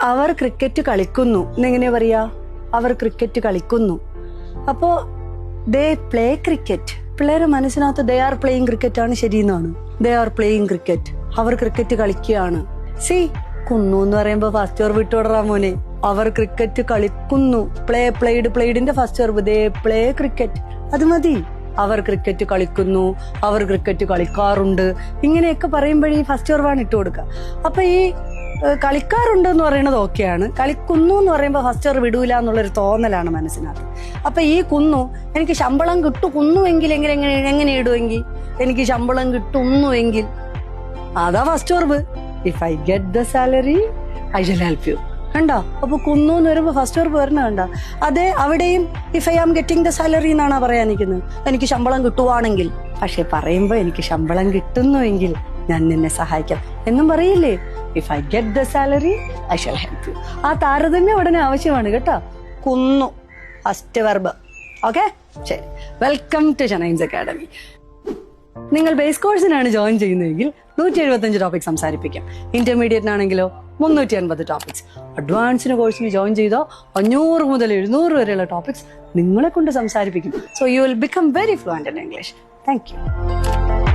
അവർ cricket കളിക്കുന്നു എന്നെങ്ങനെയാ പറയാ? അവർ cricket കളിക്കുന്നു. അപ്പോ ദേ പ്ലേ ക്രിക്കറ്റ്. പിള്ളേരെ മനസ്സിനകത്ത് ദേ ആർ പ്ലേയിങ് ക്രിക്കറ്റ് ആണ് ശരിയെന്നാണ്. They are playing cricket. അവർ ക്രിക്കറ്റ് കളിക്കുകയാണ്. സി കുന്നു എന്ന് പറയുമ്പോ ഫസ്റ്റ് വെർബ് വിട്ടോടറാ മോനെ. അവർ ക്രിക്കറ്റ് കളിക്കുന്നു. പ്ലേഡിന്റെ first verb they play cricket. അത് മതി. അവർ ക്രിക്കറ്റ് കളിക്കുന്നു, അവർ ക്രിക്കറ്റ് കളിക്കാറുണ്ട്, ഇങ്ങനെയൊക്കെ പറയുമ്പോഴേ ഈ ഫസ്റ്റ് വെർബാണ് ഇട്ട് കൊടുക്കുക. അപ്പൊ ഈ കളിക്കാറുണ്ട് എന്ന് പറയുന്നത് ഓക്കെയാണ്. കളിക്കുന്നു എന്ന് പറയുമ്പോൾ ഫസ്റ്റ് വെർബ് ഇടൂല എന്നുള്ളൊരു തോന്നലാണ് മനസ്സിനകത്ത്. അപ്പൊ ഈ കുന്നു, എനിക്ക് ശമ്പളം കിട്ടുന്നുവെങ്കിൽ എങ്ങനെ ഇടുമെങ്കിൽ, എനിക്ക് ശമ്പളം കിട്ടുന്നുവെങ്കിൽ അതാ first verb. If I get the salary I shall help U. കണ്ടോ? അപ്പൊ കുന്നു എന്ന് വരുമ്പോ ഫസ്റ്റ് വെർബ് വരണ കണ്ട. അതെ അവിടെയും if I am getting the salary എന്നാണ് പറയാനിരിക്കുന്നത്. എനിക്ക് ശമ്പളം കിട്ടുവാണെങ്കിൽ. പക്ഷെ പറയുമ്പോ എനിക്ക് ശമ്പളം കിട്ടുന്നുവെങ്കിൽ ഞാൻ നിന്നെ സഹായിക്കാം എന്നും പറയില്ലേ? If I get the salary I shall help you. ആ താരതമ്യം ഉടനെ ആവശ്യമാണ് കേട്ടോ. കുന്നു ഫസ്റ്റ് വെർബ്. ഓക്കെ, ശരി. വെൽക്കം ടു ഷനൈൻസ് അക്കാഡമി. നിങ്ങൾ ബേസ് കോഴ്സിനാണ് ജോയിൻ ചെയ്യുന്നതെങ്കിൽ 175 ടോപ്പിക് സംസാരിപ്പിക്കാം. ഇന്റർമീഡിയറ്റിനാണെങ്കിലോ 350 ടോപ്പിക്സ്. അഡ്വാൻസിന് കോഴ്സിന് ജോയിൻ ചെയ്തോ 500 മുതൽ 700 വരെയുള്ള ടോപ്പിക്സ് നിങ്ങളെ കൊണ്ട് സംസാരിപ്പിക്കും. So you will become very fluent in English. Thank U.